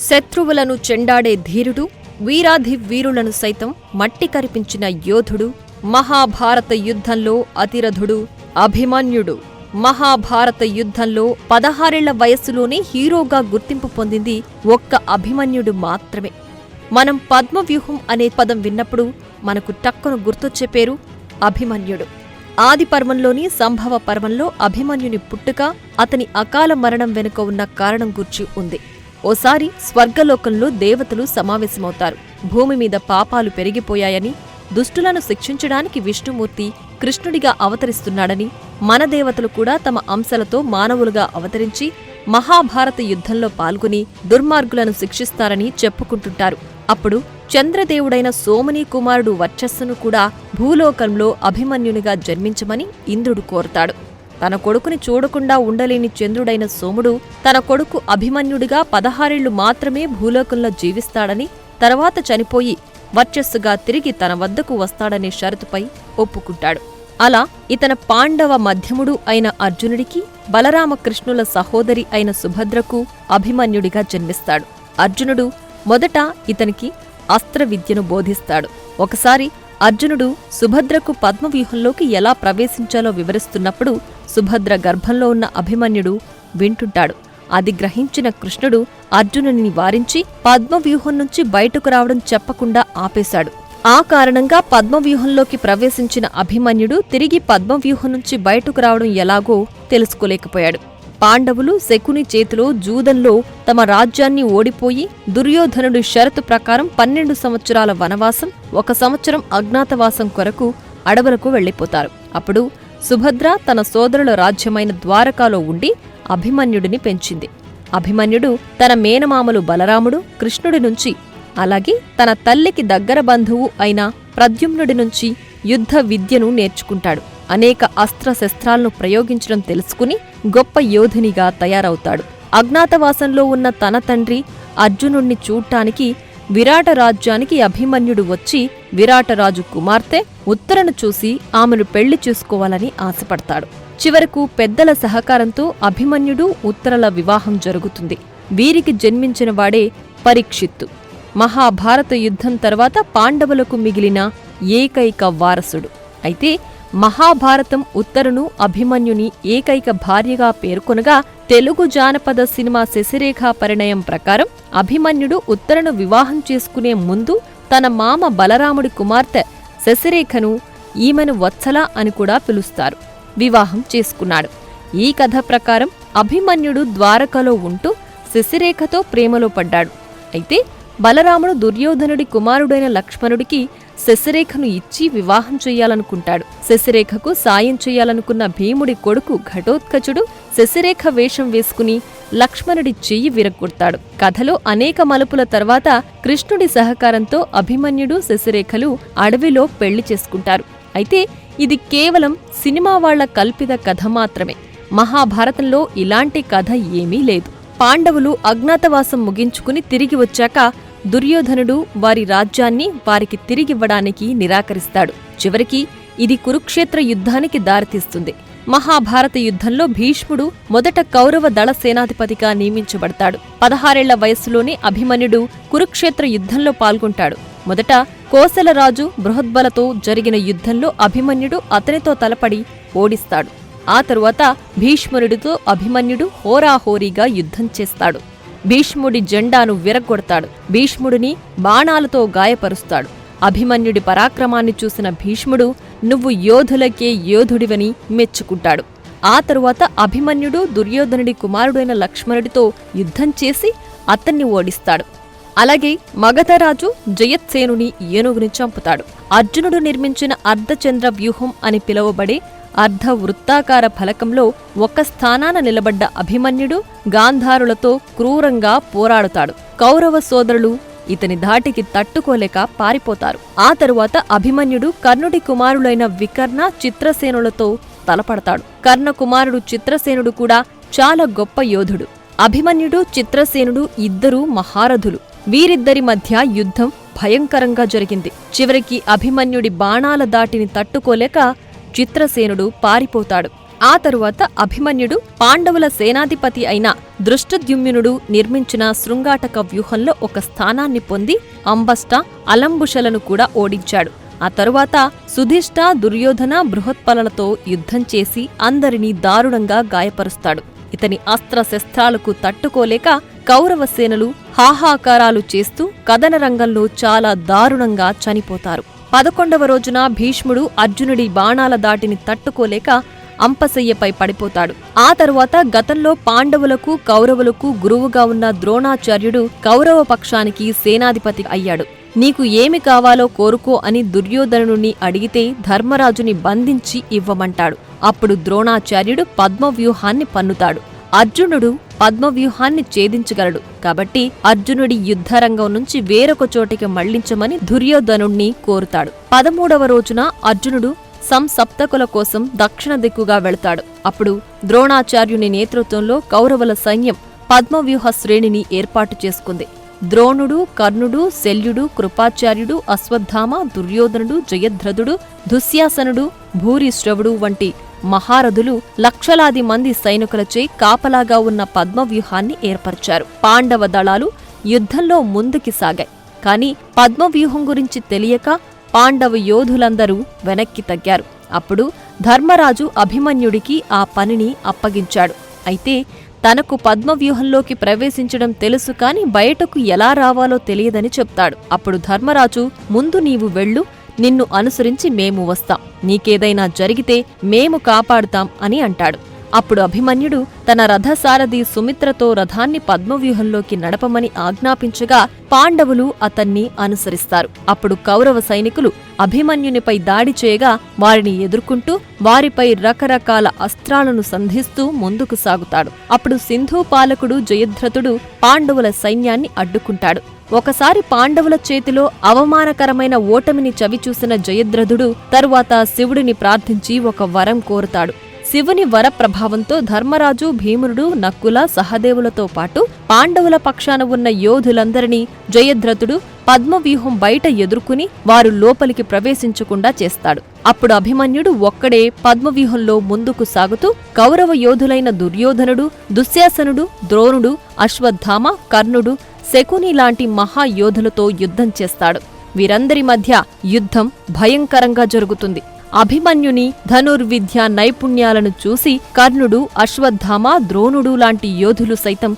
శత్రువులను చెండాడే ధీరుడు, వీరాధి వీరులను సైతం మట్టి కరిపించిన యోధుడు, మహాభారత యుద్ధంలో అతిరథుడు అభిమన్యుడు. మహాభారత యుద్ధంలో 16 వయస్సులోనే హీరోగా గుర్తింపు పొందింది ఒక్క అభిమన్యుడు మాత్రమే. మనం పద్మవ్యూహం అనే పదం విన్నప్పుడు మనకు టక్కున గుర్తొచ్చే పేరు అభిమన్యుడు. ఆది పర్వంలోని సంభవ పర్వంలో అభిమన్యుని పుట్టుక, అతని అకాల మరణం వెనుక ఉన్న కారణం గూర్చి ఉంది. ఓసారి స్వర్గలోకంలో దేవతలు సమావేశమవుతారు. భూమి మీద పాపాలు పెరిగిపోయాయని, దుష్టులను శిక్షించడానికి విష్ణుమూర్తి కృష్ణుడిగా అవతరిస్తున్నాడని, మన దేవతలు కూడా తమ అంశలతో మానవులుగా అవతరించి మహాభారత యుద్ధంలో పాల్గొని దుర్మార్గులను శిక్షిస్తారని చెప్పుకుంటుంటారు. అప్పుడు చంద్రదేవుడైన సోమనీ కుమారుడు వర్చస్సును కూడా భూలోకంలో అభిమన్యునిగా జన్మించమని ఇంద్రుడు కోరతాడు. తన కొడుకుని చూడకుండా ఉండలేని చంద్రుడైన సోముడు తన కొడుకు అభిమన్యుడిగా 16 మాత్రమే భూలోకంలో జీవిస్తాడని, తర్వాత చనిపోయి వర్చస్సుగా తిరిగి తన వద్దకు వస్తాడనే షరతుపై ఒప్పుకుంటాడు. అలా ఇతన పాండవ మధ్యముడు అయిన అర్జునుడికి, బలరామకృష్ణుల సహోదరి అయిన సుభద్రకు అభిమన్యుడిగా జన్మిస్తాడు. అర్జునుడు మొదట ఇతనికి అస్త్ర విద్యను బోధిస్తాడు. ఒకసారి అర్జునుడు సుభద్రకు పద్మవ్యూహంలోకి ఎలా ప్రవేశించాలో వివరిస్తున్నప్పుడు సుభద్ర గర్భంలో ఉన్న అభిమన్యుడు వింటుంటాడు. అది గ్రహించిన కృష్ణుడు అర్జునుని వారించి పద్మవ్యూహం నుంచి బయటకు రావడం చెప్పకుండా ఆపేశాడు. ఆ కారణంగా పద్మవ్యూహంలోకి ప్రవేశించిన అభిమన్యుడు తిరిగి పద్మవ్యూహం నుంచి బయటకు రావడం ఎలాగో తెలుసుకోలేకపోయాడు. పాండవులు శకుని చేతిలో జూదంలో తమ రాజ్యాన్ని ఓడిపోయి దుర్యోధనుడి షరతు ప్రకారం 12 సంవత్సరాల వనవాసం, 1 సంవత్సరం అజ్ఞాతవాసం కొరకు అడవులకు వెళ్లిపోతారు. అప్పుడు సుభద్ర తన సోదరుల రాజ్యమైన ద్వారకాలో ఉండి అభిమన్యుడిని పెంచింది. అభిమన్యుడు తన మేనమామలు బలరాముడు, కృష్ణుడి నుంచి, అలాగే తన తల్లికి దగ్గర బంధువు అయిన ప్రద్యుమ్నుడి నుంచి యుద్ధ విద్యను నేర్చుకుంటాడు. అనేక అస్త్రశస్త్రాలను ప్రయోగించడం తెలుసుకుని గొప్ప యోధునిగా తయారవుతాడు. అజ్ఞాతవాసంలో ఉన్న తన తండ్రి అర్జునుణ్ణి చూడ్డానికి విరాట రాజ్యానికి అభిమన్యుడు వచ్చి విరాటరాజు కుమార్తె ఉత్తరను చూసి ఆమెను పెళ్లి చేసుకోవాలని ఆశపడతాడు. చివరకు పెద్దల సహకారంతో అభిమన్యుడు, ఉత్తరల వివాహం జరుగుతుంది. వీరికి జన్మించిన వాడే పరీక్షిత్తు. మహాభారత యుద్ధం తర్వాత పాండవులకు మిగిలిన ఏకైక వారసుడు. అయితే మహాభారతం ఉత్తరును అభిమన్యుని ఏకైక భార్యగా పేర్కొనగా, తెలుగు జానపద సినిమా శశిరేఖ పరిణయం ప్రకారం అభిమన్యుడు ఉత్తరను వివాహం చేసుకునే ముందు తన మామ బలరాముడి కుమార్తె శశిరేఖను, ఈమెను వత్సల అని కూడా పిలుస్తారు, వివాహం చేసుకున్నాడు. ఈ కథ ప్రకారం అభిమన్యుడు ద్వారకలో ఉంటూ శశిరేఖతో ప్రేమలో పడ్డాడు. అయితే బలరాముడు దుర్యోధనుడి కుమారుడైన లక్ష్మణుడికి శశిరేఖను ఇచ్చి వివాహం చెయ్యాలనుకుంటాడు. శశిరేఖకు సాయం చెయ్యాలనుకున్న భీముడి కొడుకు ఘటోత్కచుడు శశిరేఖ వేషం వేసుకుని లక్ష్మణుడి చెయ్యి విరగ్గొడతాడు. కథలో అనేక మలుపుల తర్వాత కృష్ణుడి సహకారంతో అభిమన్యుడు, శశిరేఖలు అడవిలో పెళ్లి చేసుకుంటారు. అయితే ఇది కేవలం సినిమా వాళ్ల కల్పిత కథ మాత్రమే. మహాభారతంలో ఇలాంటి కథ ఏమీ లేదు. పాండవులు అజ్ఞాతవాసం ముగించుకుని తిరిగి వచ్చాక దుర్యోధనుడు వారి రాజ్యాన్ని వారికి తిరిగివ్వడానికి నిరాకరిస్తాడు. చివరికి ఇది కురుక్షేత్ర యుద్ధానికి దారితీస్తుంది. మహాభారత యుద్ధంలో భీష్ముడు మొదట కౌరవ దళ సేనాధిపతిగా నియమించబడతాడు. 16 వయస్సులోనే అభిమన్యుడు కురుక్షేత్ర యుద్ధంలో పాల్గొంటాడు. మొదట కోసలరాజు బృహద్బలతో జరిగిన యుద్ధంలో అభిమన్యుడు అతనితో తలపడి ఓడిస్తాడు. ఆ తరువాత భీష్ముడితో అభిమన్యుడు హోరాహోరీగా యుద్ధం చేస్తాడు. భీష్ముడి జెండాను విరగ్గొడతాడు. భీష్ముడిని బాణాలతో గాయపరుస్తాడు. అభిమన్యుడి పరాక్రమాన్ని చూసిన భీష్ముడు నువ్వు యోధులకే యోధుడివని మెచ్చుకుంటాడు. ఆ తరువాత అభిమన్యుడు దుర్యోధనుడి కుమారుడైన లక్ష్మణుడితో యుద్ధం చేసి అతన్ని ఓడిస్తాడు. అలాగే మగధరాజు జయత్సేనుని ఏనుగుని చంపుతాడు. అర్జునుడు నిర్మించిన అర్ధచంద్ర వ్యూహం అని పిలువబడే అర్ధ వృత్తాకార ఫలకంలో ఒక స్థానాన నిలబడ్డ అభిమన్యుడు గాంధారులతో క్రూరంగా పోరాడుతాడు. కౌరవ సోదరులు ఇతని ధాటికి తట్టుకోలేక పారిపోతారు. ఆ తరువాత అభిమన్యుడు కర్ణుడి కుమారులైన వికర్ణ, చిత్రసేనులతో తలపడతాడు. కర్ణ కుమారుడు చిత్రసేనుడు కూడా చాలా గొప్ప యోధుడు. అభిమన్యుడు, చిత్రసేనుడు ఇద్దరూ మహారథులు. వీరిద్దరి మధ్య యుద్ధం భయంకరంగా జరిగింది. చివరికి అభిమన్యుడి బాణాల దాటిని తట్టుకోలేక చిత్రసేనుడు పారిపోతాడు. ఆ తరువాత అభిమన్యుడు పాండవుల సేనాధిపతి అయిన దృష్టద్యుమ్నుడు నిర్మించిన శృంగాటక వ్యూహంలో ఒక స్థానాన్ని పొంది అంబష్ట అలంబుషలను కూడా ఓడించాడు. ఆ తరువాత సుధిష్ట, దుర్యోధన, బృహత్పలలతో యుద్ధం చేసి అందరినీ దారుణంగా గాయపరుస్తాడు. ఇతని అస్త్రశస్త్రాలకు తట్టుకోలేక కౌరవసేనలు హాహాకారాలు చేస్తూ కదనరంగంలో చాలా దారుణంగా చనిపోతారు. 11వ రోజున భీష్ముడు అర్జునుడి బాణాల దాటిని తట్టుకోలేక అంపశయ్యపై పడిపోతాడు. ఆ తరువాత గతంలో పాండవులకు కౌరవులకు గురువుగా ఉన్న ద్రోణాచార్యుడు కౌరవ పక్షానికి సేనాధిపతి అయ్యాడు. నీకు ఏమి కావాలో కోరుకో అని దుర్యోధనుని అడిగితే ధర్మరాజుని బంధించి ఇవ్వమంటాడు. అప్పుడు ద్రోణాచార్యుడు పద్మవ్యూహాన్ని పన్నుతాడు. అర్జునుడు పద్మవ్యూహాన్ని ఛేదించగలడు కాబట్టి అర్జునుడి యుద్ధరంగం నుంచి వేరొక చోటికి మళ్లించమని దుర్యోధనుణ్ణి కోరుతాడు. 13వ రోజున అర్జునుడు సంసప్తకుల కోసం దక్షిణ దిక్కుగా వెళతాడు. అప్పుడు ద్రోణాచార్యుని నేతృత్వంలో కౌరవుల సైన్యం పద్మవ్యూహ శ్రేణిని ఏర్పాటు చేసుకుంది. ద్రోణుడు, కర్ణుడు, శల్యుడు, కృపాచార్యుడు, అశ్వత్థామ, దుర్యోధనుడు, జయద్రథుడు, దుశ్శాసనుడు, భూరిశ్రవుడు వంటి మహారథులు లక్షలాది మంది సైనికులచే కాపలాగా ఉన్న పద్మవ్యూహాన్ని ఏర్పరిచారు. పాండవ దళాలు యుద్ధంలో ముందుకి సాగాయి. కాని పద్మవ్యూహం గురించి తెలియక పాండవ యోధులందరూ వెనక్కి తగ్గారు. అప్పుడు ధర్మరాజు అభిమన్యుడికి ఆ పనిని అప్పగించాడు. అయితే తనకు పద్మవ్యూహంలోకి ప్రవేశించడం తెలుసు కాని బయటకు ఎలా రావాలో తెలియదని చెప్తాడు. అప్పుడు ధర్మరాజు, ముందు నీవు వెళ్ళు, నిన్ను అనుసరించి మేము వస్తాం, నీకేదైనా జరిగితే మేము కాపాడుతాం అని అంటాడు. అప్పుడు అభిమన్యుడు తన రథసారథి సుమిత్రతో రథాన్ని పద్మవ్యూహంలోకి నడపమని ఆజ్ఞాపించగా పాండవులు అతన్ని అనుసరిస్తారు. అప్పుడు కౌరవ సైనికులు అభిమన్యునిపై దాడి చేయగా వారిని ఎదుర్కొంటూ వారిపై రకరకాల అస్త్రాలను సంధిస్తూ ముందుకు సాగుతాడు. అప్పుడు సింధు పాలకుడు జయద్రథుడు పాండవుల సైన్యాన్ని అడ్డుకుంటాడు. ఒకసారి పాండవుల చేతిలో అవమానకరమైన ఓటమిని చవిచూసిన జయద్రథుడు తరువాత శివుడిని ప్రార్థించి ఒక వరం కోరుతాడు. శివుని వర ప్రభావంతో ధర్మరాజు, భీముడు, నక్కుల, సహదేవులతో పాటు పాండవుల పక్షాన ఉన్న యోధులందరినీ జయద్రథుడు పద్మవ్యూహం బయట ఎదుర్కొని వారు లోపలికి ప్రవేశించకుండా చేస్తాడు. అప్పుడు అభిమన్యుడు ఒక్కడే పద్మవ్యూహంలో ముందుకు సాగుతూ కౌరవ యోధులైన దుర్యోధనుడు, దుశ్శాసనుడు, ద్రోణుడు, అశ్వత్థామ, కర్ణుడు, శకుని లాంటి మహాయోధులతో యుద్ధం చేస్తాడు. వీరందరి మధ్య యుద్ధం భయంకరంగా జరుగుతుంది. అభిమన్యుని ధనుర్విద్య నైపుణ్యాలను చూసి కర్ణుడు, అశ్వత్థామ, ద్రోణుడు లాంటి యోధులు సైతం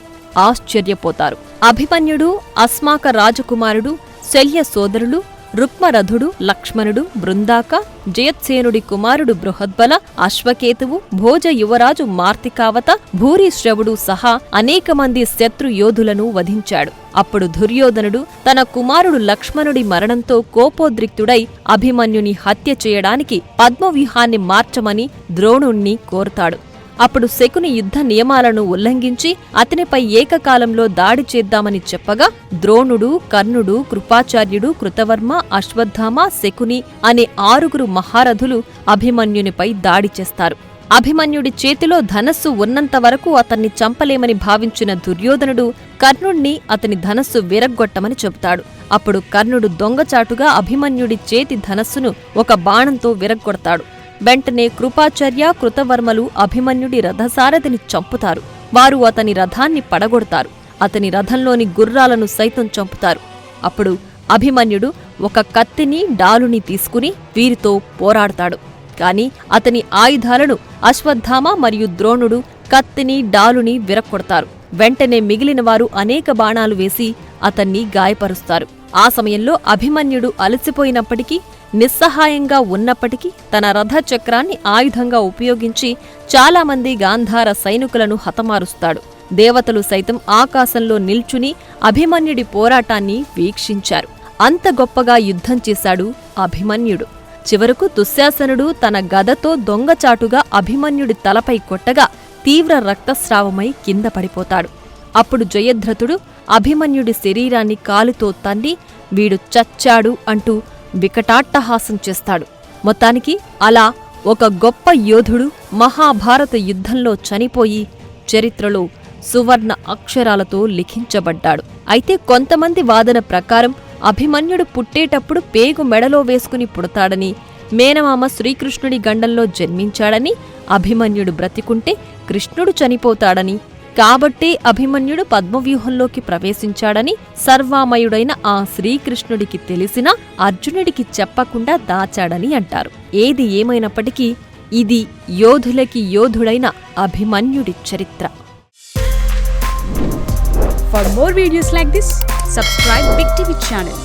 ఆశ్చర్యపోతారు. అభిమన్యుడు అస్మాక రాజకుమారుడు, శల్య సోదరులు రుక్మరథుడు, లక్ష్మణుడు, బృందాక, జయత్సేనుడి కుమారుడు బృహద్బల, అశ్వకేతువు, భోజ యువరాజు మార్తికావత, భూరిశ్రవుడు సహా అనేక మంది శత్రు యోధులను వధించాడు. అప్పుడు దుర్యోధనుడు తన కుమారుడు లక్ష్మణుడి మరణంతో కోపోద్రిక్తుడై అభిమన్యుని హత్య చేయడానికి పద్మవ్యూహాన్ని మార్చమని ద్రోణుణ్ణి కోరుతాడు. అప్పుడు శకుని యుద్ధ నియమాలను ఉల్లంఘించి అతనిపై ఏకకాలంలో దాడి చేద్దామని చెప్పగా ద్రోణుడు, కర్ణుడు, కృపాచార్యుడు, కృతవర్మ, అశ్వత్థామ, శకుని అనే 6 మహారథులు అభిమన్యునిపై దాడి చేస్తారు. అభిమన్యుడి చేతిలో ధనస్సు ఉన్నంత వరకు అతన్ని చంపలేమని భావించిన దుర్యోధనుడు కర్ణుణ్ణి అతని ధనస్సు విరగ్గొట్టమని చెబుతాడు. అప్పుడు కర్ణుడు దొంగచాటుగా అభిమన్యుడి చేతి ధనస్సును ఒక బాణంతో విరగ్గొడతాడు. వెంటనే కృపాచార్య, కృతవర్మలు అభిమన్యుడి రథసారథిని చంపుతారు. వారు అతని రథాన్ని పడగొడతారు. అతని రథంలోని గుర్రాలను సైతం చంపుతారు. అప్పుడు అభిమన్యుడు ఒక కత్తిని, డాలుని తీసుకుని వీరితో పోరాడతాడు. కాని అతని ఆయుధాలను అశ్వత్థామ మరియు ద్రోణుడు కత్తిని, డాలుని విరక్కొడతారు. వెంటనే మిగిలిన వారు అనేక బాణాలు వేసి అతన్ని గాయపరుస్తారు. ఆ సమయంలో అభిమన్యుడు అలసిపోయినప్పటికీ, నిస్సహాయంగా ఉన్నప్పటికీ తన రథచక్రాన్ని ఆయుధంగా ఉపయోగించి చాలామంది గాంధార సైనికులను హతమారుస్తాడు. దేవతలు సైతం ఆకాశంలో నిల్చుని అభిమన్యుడి పోరాటాన్ని వీక్షించారు. అంత గొప్పగా యుద్ధం చేశాడు అభిమన్యుడు. చివరకు దుశ్శాసనుడు తన గదతో దొంగచాటుగా అభిమన్యుడి తలపై కొట్టగా తీవ్ర రక్తస్రావమై కింద పడిపోతాడు. అప్పుడు జయద్రథుడు అభిమన్యుడి శరీరాన్ని కాలుతో తన్ని వీడు చచ్చాడు అంటూ వికటాట్టహాసం చేస్తాడు. మొత్తానికి అలా ఒక గొప్ప యోధుడు మహాభారత యుద్ధంలో చనిపోయి చరిత్రలో సువర్ణ అక్షరాలతో లిఖించబడ్డాడు. అయితే కొంతమంది వాదన ప్రకారం అభిమన్యుడు పుట్టేటప్పుడు పేగు మెడలో వేసుకుని పుడతాడని, మేనమామ శ్రీకృష్ణుడి గండంలో జన్మించాడని, అభిమన్యుడు బ్రతికుంటే కృష్ణుడు చనిపోతాడని, కాబట్టే అభిమన్యుడు పద్మవ్యూహంలోకి ప్రవేశించాడని సర్వామయుడైన ఆ శ్రీకృష్ణుడికి తెలిసినా అర్జునుడికి చెప్పకుండా దాచాడని అంటారు. ఏది ఏమైనప్పటికీ ఇది యోధులకి యోధుడైన అభిమన్యుడి చరిత్ర. For more videos like this, subscribe Big TV channel.